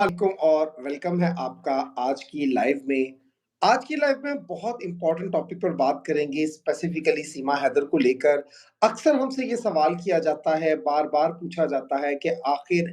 वालेकुम और वेलकम है आपका आज की लाइव में। आज की लाइव में बहुत इम्पोर्टेंट टॉपिक पर बात करेंगे, स्पेसिफिकली सीमा हैदर को लेकर। अक्सर हमसे ये सवाल किया जाता है, बार-बार पूछा जाता है कि आखिर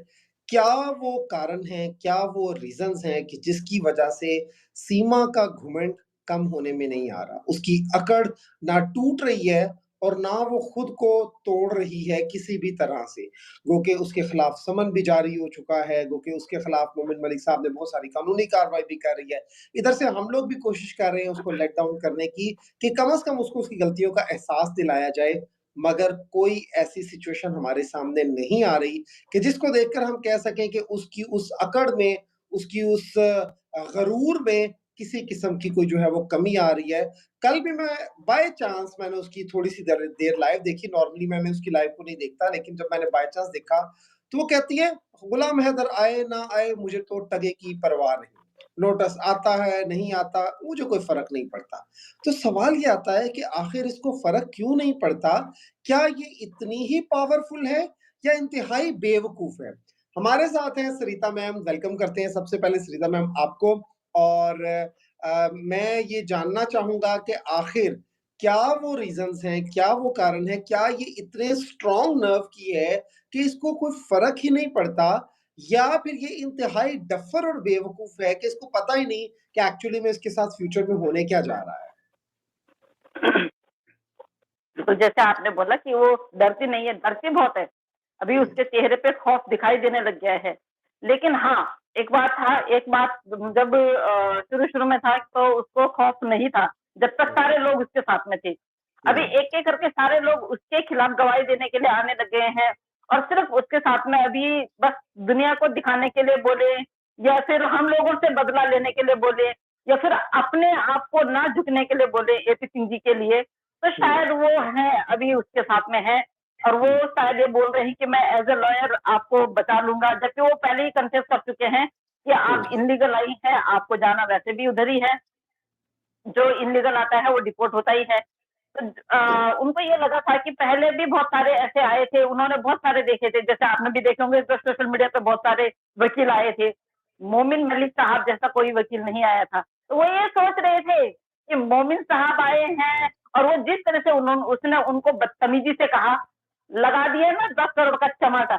क्या वो कारण हैं, क्या वो रीज़न्स हैं कि जिसकी वजह से सीमा का घुमंड कम होने में नहीं आ रहा? उसकी अकड़ ना टूट रही है और ना वो खुद को तोड़ रही है किसी भी तरह से। गो के उसके खिलाफ समन भी जारी हो चुका है, गो के उसके खिलाफ मोमिन मलिक साहब ने बहुत सारी कानूनी कार्रवाई भी कर रही है। इधर से हम लोग भी कोशिश कर रहे हैं उसको लेट डाउन करने की कि कम से कम उसको उसकी गलतियों का एहसास दिलाया जाए, मगर कोई ऐसी सिचुएशन हमारे सामने नहीं आ रही कि जिसको देखकर हम कह सकें कि उसकी उस अकड़ में, उसकी उस गरूर में किसी किस्म की कोई जो है वो कमी आ रही है। कल भी मैं बाय चांस मैंने उसकी थोड़ी-सी देर देर लाइव देखी, नॉर्मली मैं उसकी लाइव को नहीं देखता, लेकिन जब मैंने बाय चांस देखा, तो वो कहती है, "गुलाम हैदर आए ना आए, मुझे तो टगे की परवाह नहीं। नोटिस आता है, नहीं आता, मुझे कोई फ़र्क नहीं पड़ता।" तो सवाल ये आता है कि आखिर इसको फ़र्क क्यों नहीं पड़ता? क्या ये इतनी ही पावरफुल है या इंतहाई बेवकूफ़ है? हमारे साथ हैं सरिता मैम, वेलकम करते हैं सबसे पहले सरिता मैम आपको। और मैं ये जानना चाहूँगा कि आखिर क्या वो रीज़न्स हैं, क्या वो कारण है, क्या ये इतने स्ट्रॉन्ग नर्व की है कि इसको कोई फ़र्क ही नहीं पड़ता, या फिर ये इंतहाई डफ़र और बेवकूफ़ है कि इसको पता ही नहीं कि एक्चुअली में इसके साथ फ्यूचर में होने क्या जा रहा है? तो जैसे आपने बोला कि वो डरती नहीं है, डरती बहुत है। अभी हुँ, उसके चेहरे पे खौफ दिखाई देने लग गया है। लेकिन हाँ, एक बात जब शुरू-शुरू में था तो उसको खौफ नहीं था, जब तक हुँ, सारे लोग उसके साथ में थे। अभी हुँ, एक-एक करके सारे लोग उसके खिलाफ गवाही देने के लिए आने लग गए हैं और सिर्फ़ उसके साथ में अभी बस दुनिया को दिखाने के लिए बोले या फिर हम लोगों से बदला लेने के लिए बोले या फिर अपने आप को ना झुकने के लिए बोले एपी सिंह जी के लिए, तो हुँ, शायद वो हैं, अभी उसके साथ में हैं और वो हुँ, शायद ये बोल रहे हैं कि मैं एज़ अ लॉयर आपको बचा लूँगा, जबकि वो पहले ही कन्फेस कर चुके हैं कि हुँ, आप इल्लीगल आई हैं, आपको जाना वैसे भी उधर ही है, जो इल्लीगल आता है वो डिपोर्ट होता ही है। तो हुँ, उनको ये लगा था कि पहले भी बहुत सारे ऐसे आए थे, उन्होंने बहुत सारे देखे थे, जैसे आपने भी देखे होंगे तो सोशल मीडिया पे बहुत सारे वकील आए थे। मोमिन मलिक साहब जैसा कोई वकील नहीं आया था। तो वो ये सोच रहे थे कि मोमिन साहब आए हैं और वो जिस तरह से उसने उनको बदतमीज़ी से कहा, लगा दिया ना 10 करोड़ का टमाटर,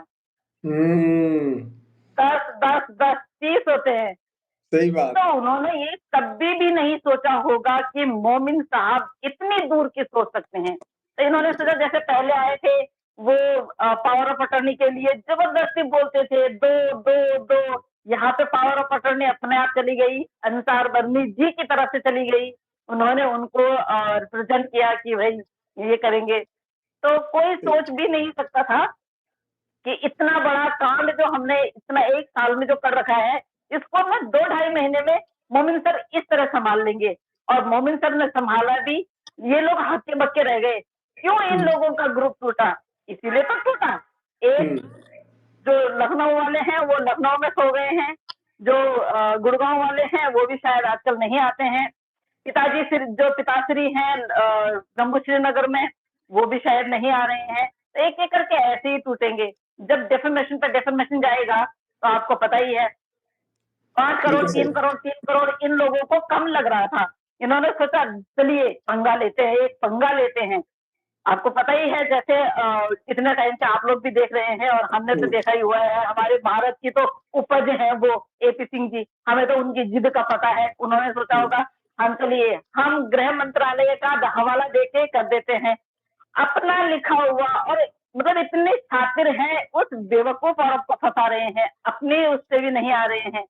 हुँ, 10, 10, 10, 30 होते हैं। सही बात तो है। उन्होंने ये कभी भी नहीं सोचा होगा कि मोमिन साहब इतनी दूर की सोच सकते हैं। तो इन्होंने सोचा जैसे पहले आए थे वो पावर ऑफ अटॉर्नी के लिए ज़बरदस्ती बोलते थे, दो, दो, दो। यहाँ पे पावर ऑफ अटॉर्नी अपने आप चली गई, अंसार बर्नी जी की तरफ से चली गई। उन्होंने उनको रिप्रेज़ेंट किया कि भई ये करेंगे। तो कोई सोच भी नहीं सकता था कि इतना बड़ा कांड जो हमने इतना 1 साल में जो कर रखा है, इसको ना 2 ढाई महीने में मोमिन सर इस तरह सँभाल लेंगे और मोमिन सर ने सँभाला भी, ये लोग हक्के-बक्के रह गए। क्यों इन हुँ, लोगों का ग्रुप टूटा? इसीलिए तो टूटा। एक हुँ, जो लखनऊ वाले हैं, वो लखनऊ में सो गए हैं, जो गुड़गाँव वाले हैं, वो भी शायद आजकल नहीं आते हैं। जो पिताश्री हैं जम्मू श्रीनगर में, वो भी शायद नहीं आ रहे हैं। तो एक-एक करके ऐसे ही टूटेंगे। जब डेफमेशन पे डेफमेशन जाएगा, तो आपको पता ही है 5 करोड़, बिल्कुल 3 सही। करोड़, 3 करोड़ इन लोगों को कम लग रहा था। इन्होंने सोचा चलिए पंगा लेते हैं, एक पंगा लेते हैं। आपको पता ही है जैसे इतने टाइम से आप लोग भी देख रहे हैं और हमने तो हुँ, देखा ही हुआ है, हमारे भारत की तो उपज है वो एपी सिंह जी, हमें तो उनकी जिद का पता है। उन्होंने सोचा हुँ, होगा हम चलिए हम गृह मंत्रालय का हवाला देके कर देते हैं। अपना लिखा हुआ और मतलब इतने शातिर हैं, उस बेवकूफ़ औरत को फँसा रहे हैं, अपने उससे भी नहीं आ रहे हैं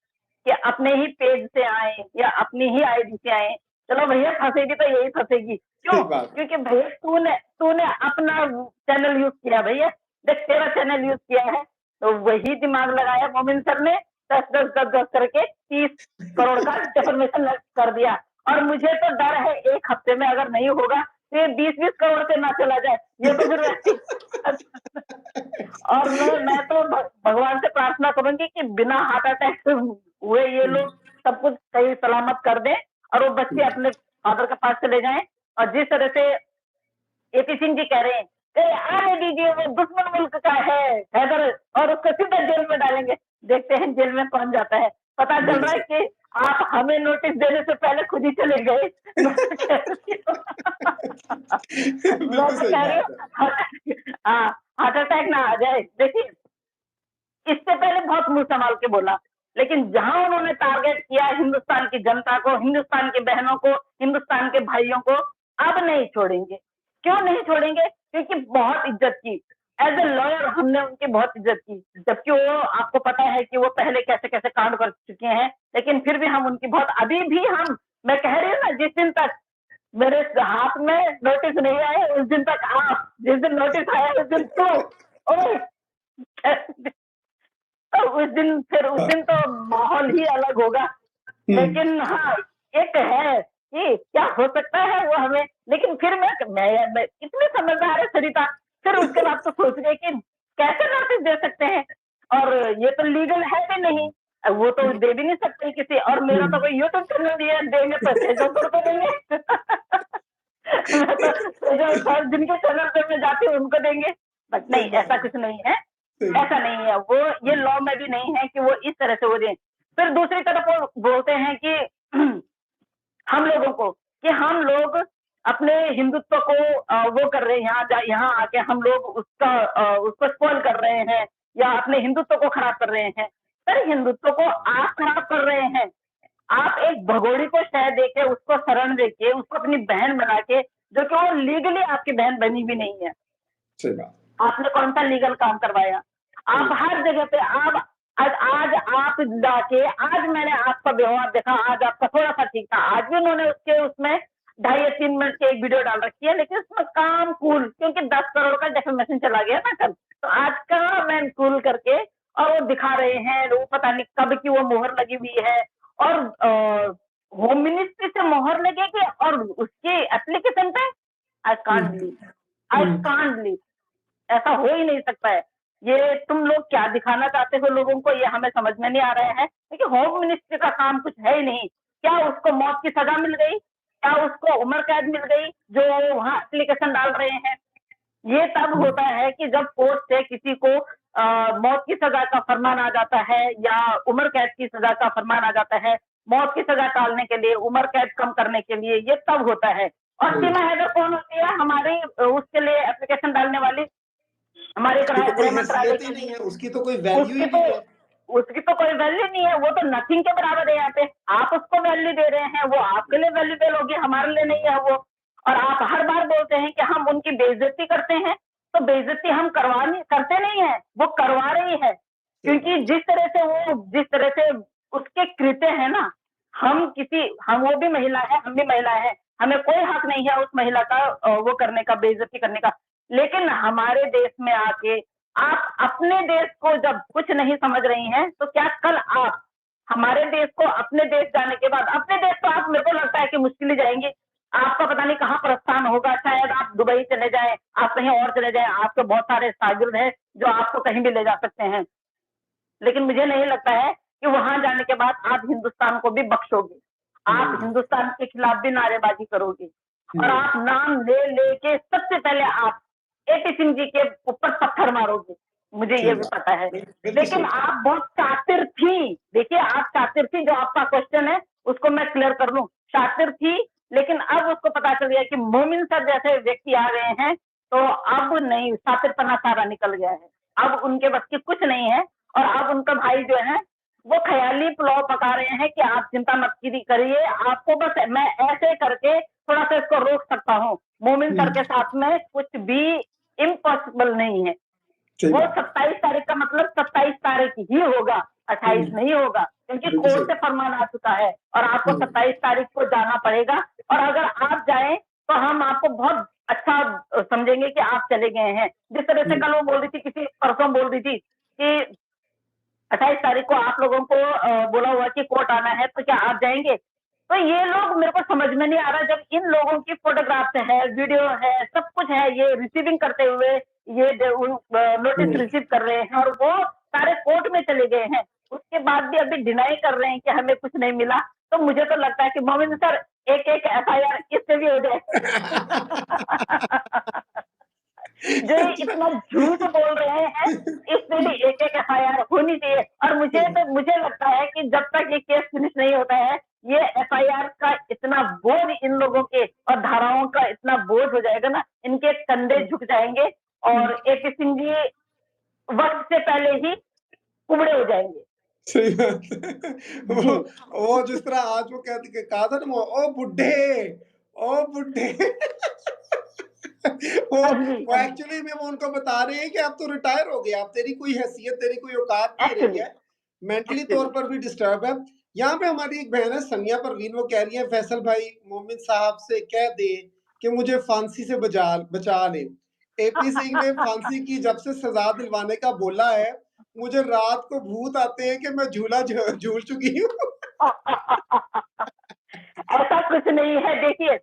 कि अपने ही पेज से आएँ या अपनी ही आईडी से आएँ। चलो भैया फँसेगी तो यही फँसेगी। सही क्यों? बात है। क्योंकि भैया तूने तूने अपना चैनल यूज़ किया भैया, देख तेरा चैनल यूज़ किया है, तो वही दिमाग लगाया मोमिन सर ने 10-10, 10-10 करके 30 करोड़ का डिफॉर्मेशन कर दिया और मुझे तो डर है 1 हफ्ते में अगर नहीं होगा तो ये 20-20 करोड़ पे ना चला जाए। ये तो फिर वैसे ही और मैं तो भगवान से प्रार्थना करूँगी कि बिना हार्ट अटैक से हुए ये हुँ, लोग सब कुछ सही सलामत कर दें और वो हुँ, बच्चे अपने फादर के पास चले जाएँ और जिस तरह से एपी सिंह जी कह रहे हैं, आने दीजिए वो दुश्मन मुल्क का है, हैदर और उसको सीधा जेल में डालेंगे। देखते हैं जेल में कौन जाता है। पता चल बिल्कुल रहा है सही। कि आप हमें नोटिस देने से पहले खुद ही चले गए। मैं बिल्कुल तो सही कह रही बात हूँ है। हाँ, हार्ट अटैक ना आ जाए। देखिए, इससे पहले बहुत मुँह संभाल के बोला, लेकिन जहाँ उन्होंने टारगेट किया हिंदुस्तान की जनता को, हिंदुस्तान की बहनों को, हिंदुस्तान के भाइयों को, अब नहीं छोड़ेंगे। क्यों नहीं छोड़ेंगे? क्योंकि बहुत इज़्ज़त की। एज़ अ लॉयर हमने उनकी बहुत इज़्ज़त की, जबकि वो आपको पता है कि वो पहले कैसे-कैसे कांड कर चुके हैं, लेकिन फिर भी हम उनकी बहुत अभी भी हम मैं कह रही हूँ ना जिस दिन तक मेरे हाथ में नोटिस नहीं आए, उस दिन तक आप, जिस दिन नोटिस आया उस दिन तू। ओए! तो उस हाँ। दिन तो माहौल ही अलग होगा। हुँ। लेकिन हाँ, एक है कि क्या हो सकता है वो हमें लेकिन फिर मैं इतनी समझदार है सरिता, फिर उसके बाद तो सोच रही कि कैसे नोटिस दे सकते हैं? और ये तो लीगल है भी नहीं। वो तो दे भी नहीं सकते किसी और मेरा तो कोई यूट्यूब चैनल भी है, देंगे तो ₹600 देंगे। मैं तो जो हर दिन के चैनल पे मैं जाती हूँ उनको देंगे। बट सही नहीं, बात ऐसा है। कुछ नहीं है। सही। ऐसा नहीं है, वो ये लॉ में भी नहीं है कि वो इस तरह से वो दें। फिर दूसरी तरफ वो बोलते हैं कि हम लोगों को कि हम लोग अपने हिंदुत्व को वो कर रहे हैं यहाँ आके हम लोग उसको स्पॉइल कर रहे हैं या अपने हिंदुत्व को खराब कर रहे हैं। सर हिंदुत्व को आप खराब कर रहे हैं। आप एक भगोड़ी को शह देके, उसको शरण देके, उसको अपनी बहन बना के, जो कि वो लीगली आपकी बहन बनी भी नहीं है। सही बात। आपने कौन-सा लीगल काम करवाया? आप बिल्कुल। हर जगह पे आप आज आप जाके आज मैंने आपका व्यवहार देखा, आज आपका थोड़ा-सा ठीक था। आज भी उन्होंने उसके उसमें ढाई या 3 मिनट की एक वीडियो डाल रखी है, लेकिन उसमें काम कूल क्योंकि 10 करोड़ का डेफेमेशन चला गया ना कल। तो आज काम एंड कूल करके और वो दिखा रहे हैं, वो पता नहीं कब की वो मोहर लगी हुई है और होम मिनिस्ट्री से मोहर लगेगी और उसके एप्लीकेशन पे I um, can't believe I um. Can't believe ऐसा हो ही नहीं सकता है। ये तुम लोग क्या दिखाना चाहते हो लोगों को ये हमें समझ में नहीं आ रहा है। देखिए होम मिनिस्ट्री का काम कुछ है ही नहीं। क्या उसको मौत की सज़ा मिल गई? क्या उसको उम्र कैद मिल गई जो वहाँ एप्लीकेशन डाल रहे हैं? ये तब हुँ। होता है कि जब कोर्ट से किसी को मौत की सज़ा का फरमान आ जाता है या उम्र कैद की सज़ा का फरमान आ जाता है। मौत की सज़ा टालने के लिए, उम्र कैद कम करने के लिए ये तब होता है। और सीमा बिल्कुल। हैदर कौन होती है? हमारे उसके लिए एप्लीकेशन डालने वाली हमारे उसकी तो कोई गृह मंत्रालय हैसियत ही के नहीं लिए। है, उसकी तो कोई वैल्यू उसकी ही तो नहीं है। उसकी तो कोई वैल्यू नहीं है, वो तो नथिंग के बराबर है यहाँ पे। आप उसको वैल्यू दे रहे हैं, वो आपके लिए वैल्यूएबल होगी, हमारे लिए नहीं है वो। और आप हर बार बोलते हैं कि हम उनकी बेइज्जती करते हैं, तो बेइज्जती हम करते नहीं हैं, वो करवा रही है। सही क्योंकि बात। जिस तरह से उसके कृत्य हैं ना, हम वो भी महिला है, हम भी महिला है। हमें कोई हक नहीं है उस महिला का वो करने का, बेइज्जती करने का। लेकिन हमारे देश में आके आप अपने देश को जब कुछ नहीं समझ रही हैं, तो क्या कल आप हमारे देश को अपने देश जाने के बाद अपने देश तो आप मेरे को लगता है कि मुश्किल ही जाएँगी। आपका पता नहीं कहाँ प्रस्थान होगा, शायद आप दुबई चले जाएँ, आप कहीं और चले जाएँ, आपके बहुत सारे शागिर्द हैं, जो आपको कहीं भी ले जा सकते हैं। लेकिन मुझे नहीं लगता है कि वहाँ जाने के बाद आप हिंदुस्तान को भी बख्शोगे। आप नहीं। हिंदुस्तान के खिलाफ भी नारेबाज़ी करोगे और नहीं। आप नाम ले के सबसे पहले आप एपी सिंह जी के ऊपर पत्थर मारोगे। मुझे ये सही भी बात। पता है। नहीं, बिल्कुल लेकिन सही बात। आप बहुत शातिर थी। देखिए आप शातिर थी जो आपका क्वेश्चन है उसको मैं क्लियर कर लूँ। शातिर थी लेकिन अब उसको पता चल गया कि मोमिन सर जैसे व्यक्ति आ गए हैं, तो अब नहीं शातिरपना सारा निकल गया है। अब उनके बस की कुछ नहीं है और अब उनका भाई जो है वो ख़याली पुलाव पका रहे हैं कि आप चिंता मत करिए, आपको बस मैं ऐसे करके थोड़ा-सा इसको रोक सकता हूँ। मोमिन हुँ। सर के साथ में कुछ भी इम्पॉसिबल नहीं है। सही वो बात। 27 तारीख का मतलब 27 तारीख ही होगा, 28 हुँ। नहीं होगा क्योंकि बिल्कुल कोर्ट सही। से फरमान आ चुका है और आपको हुँ। 27 तारीख को जाना पड़ेगा और अगर आप जाएँ तो हम आपको बहुत अच्छा समझेंगे कि आप चले गए हैं। जिस तरह से हुँ। कल वो बोल रही थी किसी परसों बोल रही थी कि 28 तारीख को आप लोगों को बोला हुआ कि कोर्ट आना है, तो क्या आप जाएँगे? तो ये लोग मेरे को समझ में नहीं आ रहा जब इन लोगों की फ़ोटोग्राफ्स है, वीडियो है, सब कुछ है, ये रिसीविंग करते हुए नोटिस हुँ। रिसीव कर रहे हैं और वो सारे कोर्ट में चले गए हैं। उसके बाद भी अभी डिनाई कर रहे हैं कि हमें कुछ नहीं मिला। तो मुझे तो लगता है कि मोमिन सर एक-एक एफआईआर इससे भी हो जाए। जो ये अच्छा। इतना झूठ बोल रहे हैं, इस पे भी एक-एक एफआईआर होनी चाहिए। और मुझे लगता है कि जब तक ये केस फिनिश नहीं होता है, ये एफआईआर का इतना बोझ इन लोगों के और धाराओं का इतना बोझ हो जाएगा ना, इनके कंधे झुक जाएँगे और एपी सिंह जी वक़्त से पहले ही कुबड़े हो जाएँगे। सही बात है। जी। वो जिस तरह आज वो कहा था ना वो, ओ बुड्ढे, ओ बुड्ढे। वो हाँ जी, वो हाँ जी। एक्चुअली में वो उनको बता रहे हैं कि अब तो रिटायर हो गए, अब तेरी कोई हैसियत, तेरी कोई औकात नहीं रही एक्चुअली, है, मेंटली तौर एक्चुअली। पर भी डिस्टर्ब है। यहाँ पे हमारी एक बहन है सनिया परवीन, वो कह रही है फैसल भाई मोमिन साहब से कह दे कि मुझे फांसी से बचा बचा ले। एपी सिंह ने फांसी की जब से सजा दिलवाने का बोला है, मुझे रात को भूत आते हैं कि मैं झूला झूल चुकी हूँ। ऐसा कुछ नहीं है, देखिए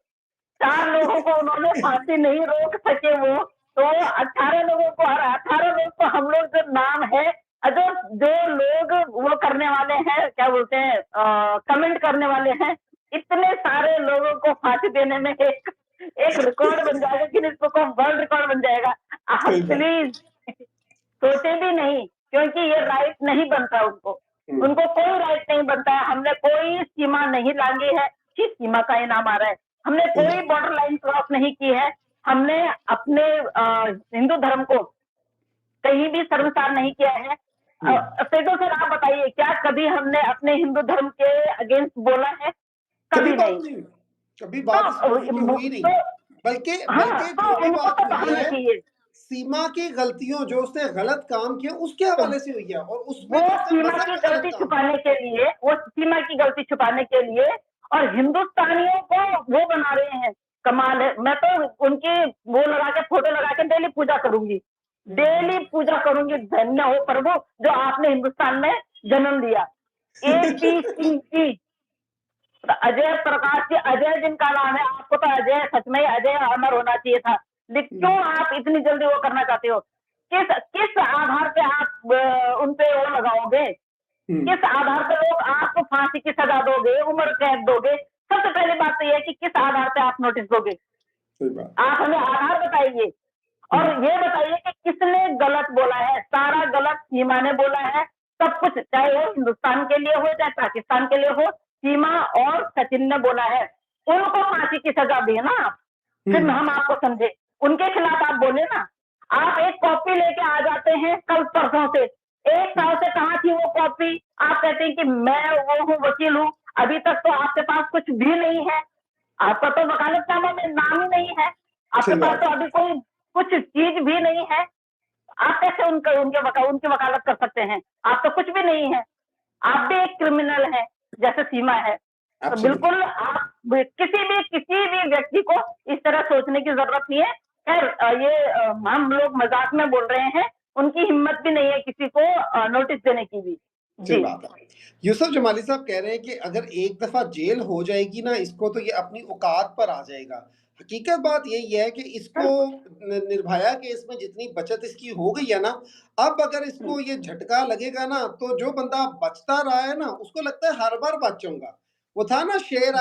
4 लोगों को उन्होंने फांसी नहीं रोक सके वो, तो 18 लोगों को, और 18 लोग तो हम लोग जो नाम है, जो जो लोग वो करने वाले हैं, क्या बोलते हैं, कमेंट करने वाले हैं, इतने सारे लोगों को फांसी देने में एक एक रिकॉर्ड बन जाएगा, Guinness book of world record बन जाएगा। आप सही बात। प्लीज सोचे भी नहीं, क्योंकि ये राइट नहीं बनता उनको। हम्म, उनको कोई राइट नहीं बनता है। हमने कोई सीमा नहीं लांघी है, किस सीमा का इनाम आ रहा है। हमने सही कोई बात। बॉर्डर लाइन क्रॉस नहीं की है। हमने अपने हिंदू धर्म को कहीं भी शर्मसार नहीं किया है। हम्म, सेठो सर आप बताइए, क्या कभी हमने अपने हिंदू धर्म के अगेंस्ट बोला है? कभी कभी बात नहीं। नहीं, कभी तो बात इस मौजू पे हुई नहीं। तो बल्कि हाँ, बल्कि तो जो भी उनको बात तो हुई बताना है, चाहिए। सीमा की गलतियों जो उसने गलत काम किया उसके तो हवाले से हुई है, और वो उसमें जो उसने सीमा मजहब की का गलत गलती काम किया। छुपाने के लिए, वो सीमा की गलती छुपाने के लिए और हिंदुस्तानियों को वो बना रहे हैं। कमाल है। मैं तो उनकी वो लगा के, फोटो लगा के डेली पूजा करूंगी, डेली पूजा करूंगी। धन्य हो प्रभु जो आपने हिंदुस्तान में जन्म दिया। एपी सिंह की, अजय प्रकाश जी, अजय जिनका नाम है, आपको तो अजय, सच में अजय अमर होना चाहिए था। लेकिन क्यों आप इतनी जल्दी वो करना चाहते हो? किस किस आधार पे आप उन पे वो लगाओगे? हम्म, किस आधार पे लोग आपको फांसी की सजा दोगे, उम्र कैद दोगे? सबसे पहली बात तो ये है कि किस आधार पे आप नोटिस दोगे? सही बात। आप हमें आधार बताइए। और हम्म, ये बताइए कि किसने गलत बोला है? सारा गलत सीमा ने बोला है। सब कुछ, चाहे वो हिंदुस्तान के लिए हो चाहे पाकिस्तान के लिए हो, सीमा और सचिन ने बोला है। उनको फांसी की सजा दिए ना आप, फिर हम्म, हम आपको समझे। उनके खिलाफ आप बोले ना। आप एक कॉपी लेके आ जाते हैं कल परसों से, 1 साल से कहाँ थी वो कॉपी? आप कहते हैं कि मैं वो हूँ, वकील हूँ। अभी तक तो आपके पास कुछ भी नहीं है। आपका तो वकालतनामा में नाम ही नहीं है। आपके सही पास बात तो है। अभी कोई कुछ चीज भी नहीं है। आप कैसे उनकी वकालत कर सकते हैं? आप तो कुछ भी नहीं है। आप भी एक क्रिमिनल हैं, जैसे सीमा है। तो एब्सोल्युटली। बिल्कुल आप किसी भी व्यक्ति को इस तरह सोचने की जरूरत नहीं है। खैर ये हम लोग मजाक में बोल रहे हैं। उनकी हिम्मत भी नहीं है किसी को नोटिस देने की भी। सही जी। बात है। यूसुफ जमाली साहब कह रहे हैं कि अगर एक दफा जेल हो जाएगी ना इसको, तो ये अपनी औकात पर आ जाएगा। हकीकत बात यही है कि इसको बिल्कुल। निर्भया केस में जितनी बचत इसकी हो गई है ना, अब अगर इसको ये झटका लगेगा ना, तो जो बंदा बचता रहा है ना उसको लगता है हर बार बच जाऊंगा। वो था ना जी। शेर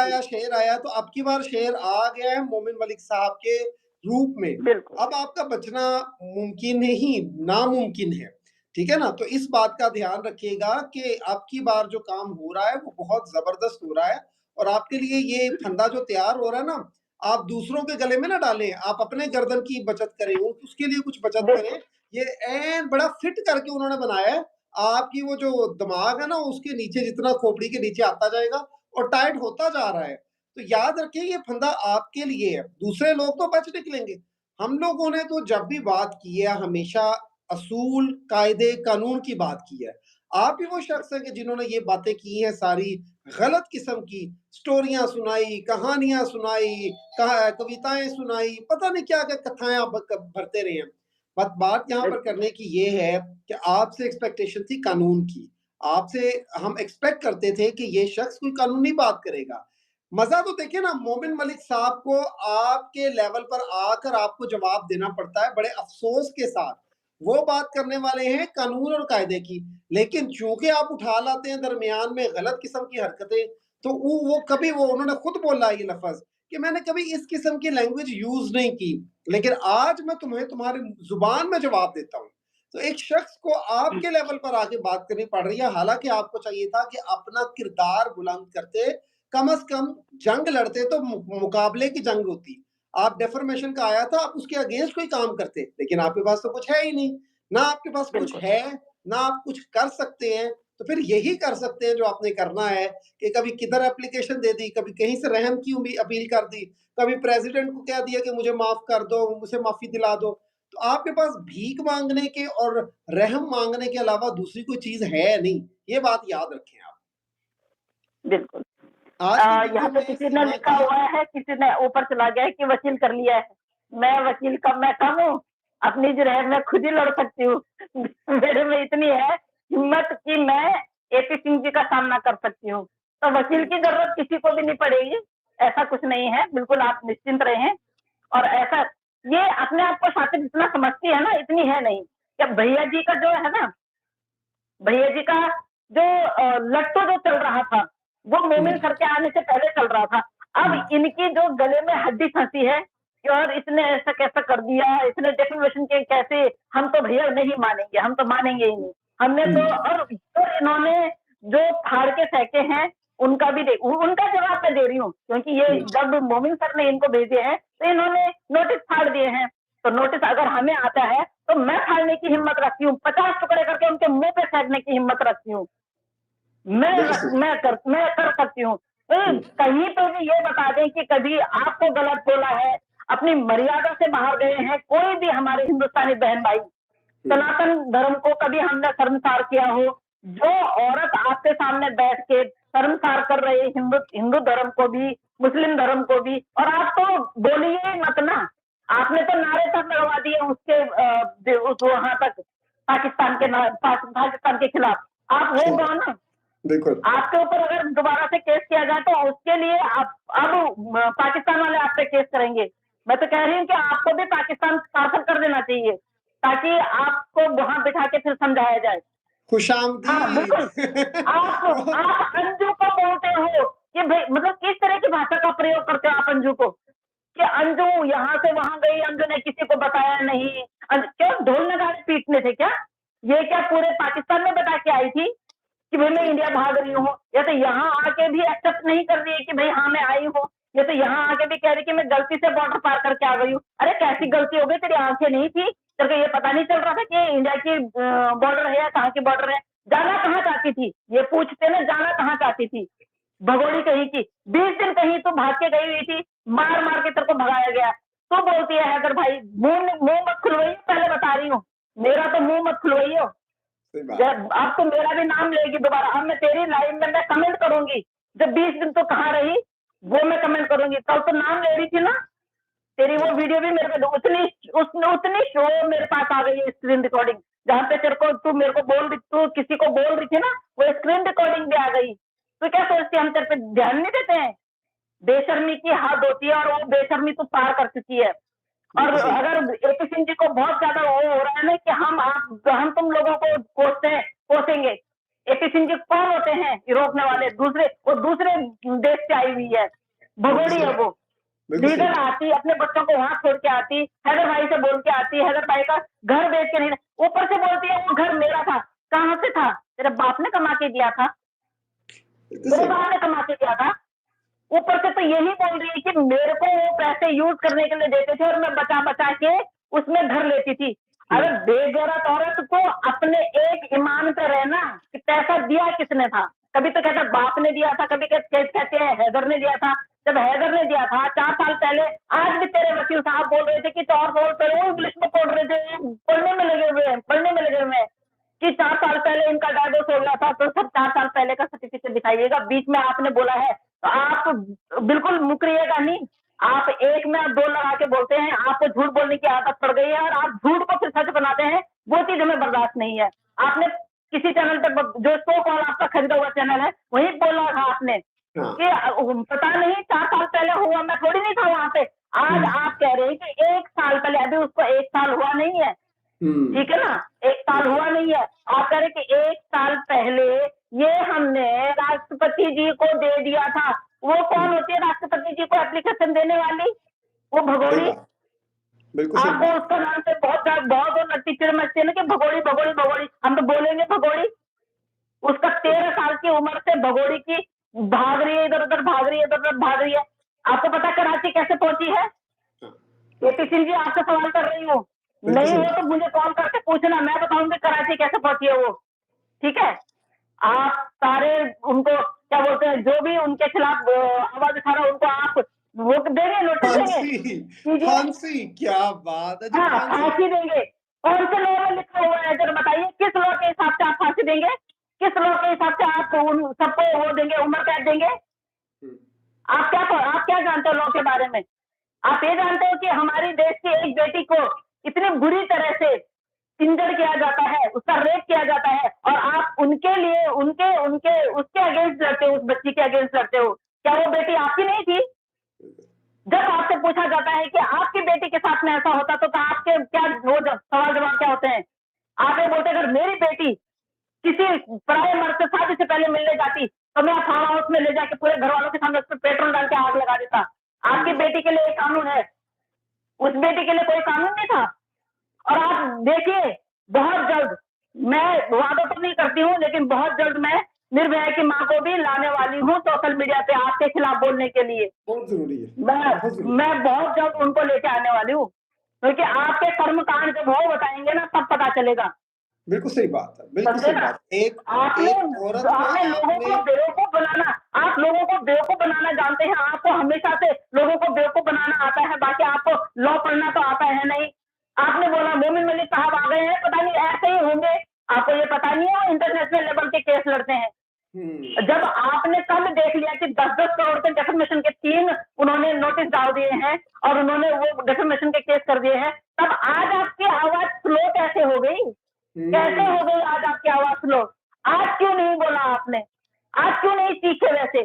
आया, तो अब की बार शेर आ गया है मोमिन मलिक साहब के रूप में। बिल्कुल। अब आपका बचना मुमकिन ही नामुमकिन है। ठीक है ना? तो इस बात का ध्यान रखिएगा कि अब की बार जो काम हो रहा है वो बहुत जबरदस्त हो रहा है, और आपके लिए ये फंदा जो तैयार हो रहा है ना, आप दूसरों के गले में ना डालें, आप अपने गर्दन की बचत करें, उसके लिए कुछ बचत करें। बिल्कुल। ये एन बड़ा फिट करके उन्होंने बनाया है। आपकी वो जो दिमाग है ना उसके नीचे जितना खोपड़ी के नीचे आता जाएगा और टाइट होता जा रहा है। तो याद रखिए ये फंदा आपके लिए है, दूसरे लोग तो बच निकलेंगे। हम लोगों ने तो जब भी बात की है हमेशा असूल, कायदे, कानून की बात की है। आप ही वो शख्स हैं कि जिन्होंने ये बातें की हैं सारी, गलत किस्म की स्टोरियां सुनाई, कहानियां सुनाई, कविताएं सुनाई, पता नहीं क्या क्या कथाएं आप भरते रहे हैं। बात यहाँ पर बिल्कुल। करने की ये है कि आपसे एक्सपेक्टेशन थी कानून की। आपसे हम एक्सपेक्ट करते थे कि ये शख्स कोई कानूनी बात करेगा। मजा तो देखिए ना, मोमिन मलिक साहब को आपके लेवल पर आकर आपको जवाब देना पड़ता है बड़े अफसोस के साथ। वो बात करने वाले हैं कानून और कायदे की, लेकिन चूंकि आप उठा लाते हैं दरमियान में गलत किस्म की हरकतें, तो वो कभी वो उन्होंने खुद बोला ये लफज कि मैंने कभी इस किस्म की लैंग्वेज यूज़ नहीं की, लेकिन आज मैं तुम्हें तुम्हारी ज़ुबान में जवाब देता हूँ। तो एक शख्स को आपके लेवल पर आके बात करनी पड़ रही है, हालाँकि आपको चाहिए था कि अपना किरदार बुलंद करते, कम से कम जंग लड़ते तो मुकाबले की जंग होती। आप डेफर्मेशन का आया था, आप उसके अगेंस्ट कोई काम करते, लेकिन आपके पास तो कुछ है ही नहीं। ना आपके पास कुछ बिल्कुल। है, ना आप कुछ कर सकते हैं, तो फिर यही कर सकते हैं जो आपने करना है कि कभी किधर एप्लीकेशन दे दी, कभी कहीं से रहम की अपील कर दी, कभी प्रेसिडेंट को कह दिया कि मुझे माफ कर दो, मुझे माफी दिला दो। तो आपके पास भीख मांगने के और रहम मांगने के अलावा दूसरी कोई चीज है नहीं, ये बात याद रखें आप। बिल्कुल। आज की यहाँ वीडियो पे में किसी ने सीमा लिखा की हुआ है, किसी ने ऊपर चला गया है कि वकील कर लिया है। मैं वकील मैं कम हूँ, अपनी जो है मैं खुद ही लड़ सकती हूँ। मेरे में इतनी है हिम्मत कि मैं एपी सिंह जी का सामना कर सकती हूँ। तो वकील की जरूरत किसी को भी नहीं पड़ेगी, ऐसा कुछ नहीं है, बिल्कुल आप निश्चिंत रहें। और ऐसा ये अपने आप को शातिर जितना समझती है ना, इतनी है नहीं। क्या भैया जी का जो है ना, भैया जी का जो लट्टू जो चल रहा था, वो मोमिन सर के आने से पहले चल रहा था। अब इनकी जो गले में हड्डी फंसी है कि और इसने ऐसा कैसा कर दिया, इसने डेफिनेशन के कैसे, हम तो भैया नहीं मानेंगे, हम तो मानेंगे ही नहीं। हमने तो और इन्होंने जो फाड़ के फेंके हैं उनका भी उनका जवाब मैं दे रही हूँ, क्योंकि ये जब मोमिन सर ने इनको भेजे हैं तो इन्होंने नोटिस फाड़ दिए हैं। तो नोटिस अगर हमें आता है तो मैं फाड़ने की हिम्मत रखती हूँ, 50 टुकड़े करके उनके मुंह पे फेंकने की हिम्मत रखती हूँ। मैं कर सकती हूँ। तो कहीं तो भी ये बता दें कि कभी आपको गलत बोला है, अपनी मर्यादा से बाहर गए हैं, कोई भी हमारे हिंदुस्तानी बहन भाई, सनातन धर्म को कभी हमने शर्मसार किया हो, जो औरत आपके सामने बैठ के शर्मसार कर रही है हिंदू धर्म को भी, मुस्लिम धर्म को भी, और आप तो बोलिए मत ना। आपने तो नारे तक लगवा दिए उस वहां तक पाकिस्तान के खिलाफ। आप वो कौन है? बिल्कुल आपके ऊपर अगर दोबारा से केस किया जाए तो उसके लिए आप अब पाकिस्तान वाले आप पे केस करेंगे। मैं तो कह रही हूँ कि आपको भी पाकिस्तान पार्सल कर देना चाहिए, ताकि आपको वहां बिठा के फिर समझाया जाए। हाँ खुशामदीद। बिल्कुल। आप अंजू को बोलते हो कि भाई, मतलब किस तरह की भाषा का प्रयोग करते हो आप अंजू को, कि अंजू यहाँ से वहां गई, अंजू ने किसी को बताया नहीं। क्यों ढोल नगाड़े पीटने थे क्या? ये क्या पूरे पाकिस्तान में बता के आई थी कि भाई मैं इंडिया भाग रही हूँ? या तो यहाँ आके भी एक्सेप्ट नहीं कर रही है कि भाई हाँ मैं आई हूँ, या तो यहाँ आके भी कह रही कि मैं गलती से बॉर्डर पार करके आ गई हूँ। अरे कैसी गलती हो गई, तेरी आंखें नहीं थी? तेरे ये पता नहीं चल रहा था कि इंडिया की बॉर्डर है या कहाँ की बॉर्डर है? जाना कहाँ चाहती थी? ये पूछते ना, जाना कहाँ चाहती थी? भगोड़ी कहीं की, 20 दिन कहीं तो भाग के गई हुई थी, मार मार के तेरे को भगाया गया। तो बोलती है हैदर भाई, मुंह मत खुलवाइए, पहले बता रही हूँ, मेरा तो मुंह मत खुलवाइयो। जब अब तो मेरा भी नाम लेगी दोबारा, अब मैं तेरी लाइव में मैं कमेंट करूंगी, जब 20 दिन तो कहाँ रही वो मैं कमेंट करूंगी। कल तो नाम ले रही थी ना, तेरी वो वीडियो भी मेरे को उतनी शो मेरे पास आ गई है, स्क्रीन रिकॉर्डिंग, जहाँ पे तेरे को तू मेरे को तू किसी को बोल रही थी ना, वो स्क्रीन रिकॉर्डिंग भी आ गई। तो क्या सोचती है हम तेरे पे ध्यान नहीं देते हैं? बेशर्मी की हद होती है, और वो बेशर्मी तू पार कर चुकी है। और अगर एपी सिंह जी को बहुत ज्यादा वो हो रहा है ना कि हम तुम लोगों को कोसेंगे। एपी सिंह जी कौन होते हैं रोकने वाले? वो दूसरे देश से आई हुई है, भगोड़ी है वो। लीडर आती, अपने बच्चों को वहां छोड़ के आती, हैदर भाई से बोल के आती, हैदर भाई का घर बेच के नहीं, ऊपर से बोलती है वो घर मेरा था। कहाँ से था? तेरे बाप ने कमा के दिया था, तेरे बाप ने कमा के दिया था। ऊपर से तो यही बोल रही है कि मेरे को वो पैसे यूज करने के लिए देते थे और मैं बचा बचा के उसमें घर लेती थी। अरे बेगैरत औरत को अपने एक ईमान पे रहना कि पैसा दिया किसने था? कभी तो कहता बाप ने दिया था, कभी कहते हैं हैदर ने दिया था। जब हैदर ने दिया था 4 साल पहले, आज भी तेरे वकील साहब बोल रहे थे कि 4 साल पहले वो इंग्लिश में पढ़ रहे थे, पढ़ने में लगे हुए हैं कि 4 साल पहले इनका डाइवोर्स हो गया था, तो सब 4 साल पहले का सर्टिफिकेट दिखाइएगा। बीच में आपने बोला है तो आप बिल्कुल मुकरिएगा नहीं। आप एक में 2 लगा के बोलते हैं, आपको झूठ बोलने की आदत पड़ गई है और आप झूठ को फिर सच बनाते हैं, वो चीज हमें बर्दाश्त नहीं है। आपने किसी चैनल पे, जो सो कॉल आपका खरीदा हुआ चैनल है, वही बोला था आपने कि पता नहीं 4 साल पहले हुआ, मैं थोड़ी नहीं था वहां पे। आज आप कह रहे हैं कि 1 साल पहले, अभी उसको 1 साल हुआ नहीं है, ठीक है ना, 1 साल हुआ नहीं है। आप कह रहे कि 1 साल पहले ये हमने राष्ट्रपति राष्ट्रपति जी को दे दिया था। वो कौन होती है राष्ट्रपति जी को एप्लीकेशन देने वाली? वो सही भगोड़ी। बात, बिल्कुल सही आपको बात। उसका नाम से बहुत टीचर मचते हैं ना कि भगोड़ी भगोड़ी भगोड़ी, हम तो बोलेंगे भगोड़ी। उसका 13 साल की उम्र से भगोड़ी की भाग रही है, इधर उधर भाग रही है, इधर उधर भाग रही है। आपको पता कराची कैसे पहुंची है? केपी सिंह जी, आपसे सवाल कर रही हूँ। बिल्कुल नहीं सही हो बात। तो मुझे कॉल करके पूछना, मैं बताऊंगी कराची कैसे पहुंची है वो। ठीक है? आप सारे उनको क्या बोलते हैं, जो भी उनके खिलाफ आवाज उठा रहा है, उनको आप वो देंगे, नोटिस देंगे? फांसी, कीजिए। फांसी, क्या बात है जी, हाँ, फांसी। फांसी देंगे। कौन से लॉ में लिखा हुआ है जरा बताइए, किस लॉ के हिसाब से आप फांसी देंगे? किस लॉ के हिसाब से आप उन सबको वो देंगे, उम्र कैद देंगे? आप क्या जानते हो लॉ के बारे में? आप ये जानते हो कि हमारी देश की एक बेटी को इतनी बुरी तरह से इंजर्ड किया जाता है, उसका रेप किया जाता है, और आप उनके लिए उनके उनके उसके अगेंस्ट लड़ते हो, उस बच्ची के अगेंस्ट लड़ते हो। क्या वो बेटी आपकी नहीं थी? जब आपसे पूछा जाता है कि आपकी बेटी के साथ में ऐसा होता तो आपके क्या वो सवाल जवाब क्या होते हैं? आप ये बोलते, अगर मेरी बेटी किसी पराये मर्द से शादी से पहले मिलने जाती तो मैं फार्म हाउस में ले जाके पूरे घर वालों के सामने उस पर पेट्रोल डाल के आग लगा देता। आपकी बेटी के लिए एक कानून है, उस बेटी के लिए कोई कानून नहीं था। और आप देखिए, बहुत जल्द, मैं वादा तो नहीं करती हूँ, लेकिन बहुत जल्द मैं निर्भया की माँ को भी लाने वाली हूँ सोशल मीडिया पे आपके खिलाफ बोलने के लिए। बहुत जरूरी है, मैं बहुत जरूरी मैं बहुत जल्द उनको लेके आने वाली हूँ, क्योंकि आपके कर्म कांड जब वो बताएंगे ना, तब पता चलेगा। है। बिल्कुल सही बात है, बिल्कुल समझे सही ना? बात। एक आपने एक औरत को आपने लोगों आपने को बेवकूफ बनाना, आप लोगों को बेवकूफ बनाना जानते हैं। आपको हमेशा से लोगों को बेवकूफ बनाना आता है, बाकी आपको लॉ पढ़ना तो आता है नहीं। आपने बोला मोमिन मलिक साहब आ गए हैं, पता नहीं ऐसे ही होंगे। आपको ये पता नहीं है वो इंटरनेशनल लेवल के केस लड़ते हैं। जब आपने कल देख लिया कि 10-10 करोड़ के डेफेमेशन के 3 उन्होंने नोटिस डाल दिए हैं और उन्होंने वो डेफेमेशन के केस कर दिए हैं, तब आज आपकी आवाज स्लो कैसे हो गई? कैसे हो गई आज आपकी आवाज स्लो? आज क्यों नहीं बोला आपने? आज क्यों नहीं चीखे वैसे?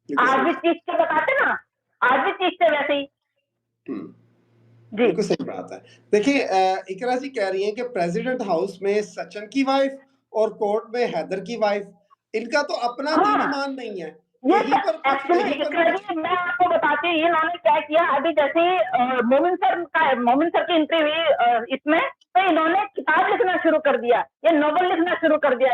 आज भी चीख के बताते ना, आज भी चीखते वैसे ही। जी। बिल्कुल सही बात है। देखिए इकरा जी कह रही हैं कि प्रेसिडेंट हाउस में सचिन की वाइफ और कोर्ट में हैदर की वाइफ, इनका तो अपना दीन हाँ, ईमान नहीं है। ये यहीं पर कुछ, एक्चुअली यहीं पर इकरा कुछ। जी, मैं आपको बताती हूँ इन्होंने क्या किया। अभी जैसे ही मोमिन सर की एंट्री हुई इसमें, तो इन्होंने किताब लिखना शुरू कर दिया, ये नॉवल लिखना शुरू कर दिया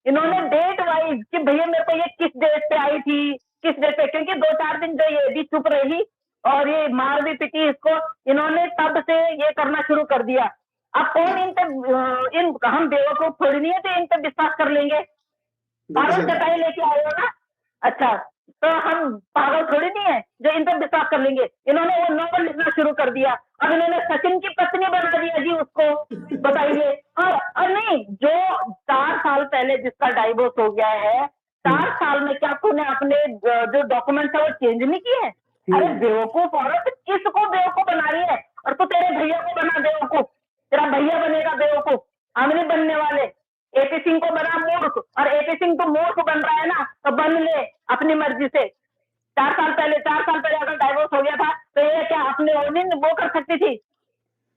इन्होंने डेट वाइज कि भैया मेरे को ये किस डेट पे आई थी, किस डेट पे, क्योंकि 2-4 दिन जो ये भी चुप रही और ये मार भी पिटी इसको, इन्होंने तब से ये करना शुरू कर दिया। अब कौन इन पे इन हम बेवकूफ थोड़ी नहीं है तो इन पे विश्वास कर लेंगे। बिल्कुल पागल सही बात। चटाई लेके आए हो ना? अच्छा, तो हम पागल थोड़ी नहीं है जो इन पर विश्वास कर लेंगे। इन्होंने वो नॉवल लिखना शुरू कर दिया, अब इन्होंने सचिन की पत्नी बना दिया जी उसको। बताइए। और नहीं, जो 4 साल पहले जिसका डाइवोर्स हो गया है, 4 साल में क्या तूने अपने जो डॉक्यूमेंट्स है वो चेंज नहीं किए? अरे बेवकूफ औरत, किसको बेवकूफ बना रही है? और तू तेरे भैया को बना बेवकूफ, तेरा भैया बनेगा बेवकूफ, हम नहीं बनने वाले। एपी सिंह को बना मूर्ख, और एपी सिंह तो मूर्ख बन रहा है ना, तो बन ले अपनी मर्जी से। 4 साल पहले अगर डाइवोर्स हो गया था तो ये क्या अपने वो कर सकती थी?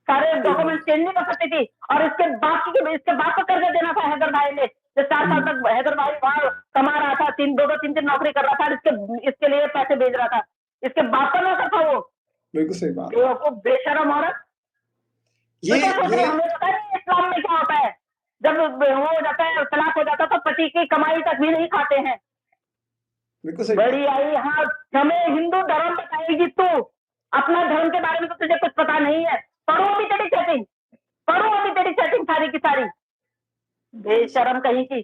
सारे डॉक्यूमेंट चेंज नहीं कर सकती थी? और इसके बाप को कर्जा देना था हैदर भाई ने, जो 4 साल तक हैदर भाई वहां कमा रहा था, 3-3 नौकरी कर रहा था, इसके लिए पैसे भेज रहा था। इसके बाप का नौकर था वो। बिल्कुल सही बात। बेवकूफ बेशरम औरत। तो क्या सोच रहे ये हमें पता नहीं इस्लाम में क्या होता है? जब वो हो जाता है, तलाक हो जाता है, तो पति की कमाई तक भी नहीं खाते हैं। बिल्कुल सही बड़ी बात। आई, हाँ, हमें हिंदू धर्म बताएगी तू? अपना धर्म के बारे में तो तुझे कुछ पता नहीं है। पढ़ो अभी तेरी चैटिंग, पढ़ो अभी तेरी चैटिंग सारी की सारी, बेशरम कहीं की।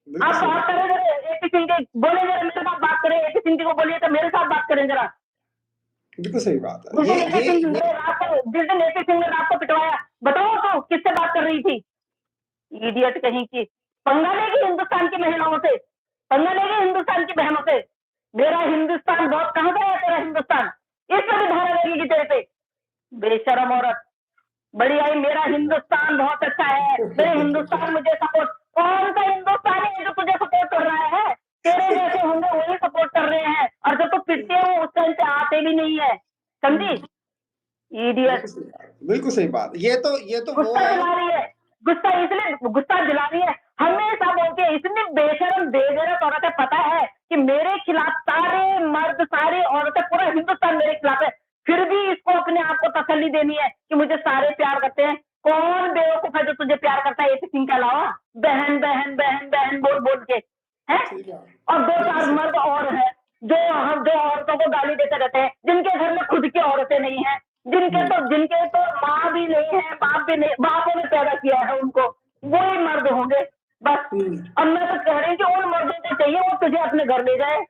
बिल्कुल आप सही बात बात। करें जरा एपी सिंह के, बोले जरा मेरे साथ बात करें, एपी सिंह को बोलिए तो मेरे साथ बात करें जरा। बिल्कुल सही बात है। जिस दिन एपी सिंह ने रात को पिटवाया, बताओ तो किससे बात कर रही थी? इडियट कहीं की। पंगा लेगी हिंदुस्तान की महिलाओं से, पंगा लेगी हिंदुस्तान की बहनों से। मेरा हिंदुस्तान बहुत, कहां गया तेरा हिंदुस्तान? इस पर भी धारा लगेगी तेरे पे, बेशरम औरत। बड़ी आई, मेरा हिंदुस्तान बहुत अच्छा है, मेरे हिंदुस्तान मुझे सपोर्ट। कौन सा हिंदुस्तान है जो तुझे सपोर्ट कर रहा है? तेरे जैसे होंगे वही सपोर्ट कर रहे हैं, और जब तू पिटते हो उस टाइम पे आते भी नहीं है। समझी? इडियट। बिल्कुल सही बात। ये तो वो गुस्सा है। दिला रही है, गुस्सा इसलिए गुस्सा दिला रही है, हमेशा बोलती है इतनी बेशरम बेगैरत औरत है, पता है कि मेरे खिलाफ सारे मर्द, सारी औरतें, पूरा हिंदुस्तान मेरे खिलाफ है, फिर भी इसको अपने आप को तसल्ली देनी है कि मुझे सारे प्यार करते हैं। कौन बेवकूफ है जो तुझे प्यार करता है एपी सिंह के अलावा? बहन बहन बहन बहन बोल बोल के, है? सही बात। और दो बिल्कुल चार सही। मर्द और हैं जो हम जो औरतों को गाली देते रहते हैं, जिनके घर में खुद की औरतें नहीं है, जिनके तो माँ भी नहीं है, बाप भी नहीं, बापों ने पैदा किया है उनको, वही मर्द होंगे बस। हुँ। अब मैं तो कह रही हूँ कि उन मर्दों को चाहिए वो तुझे अपने घर ले जाए,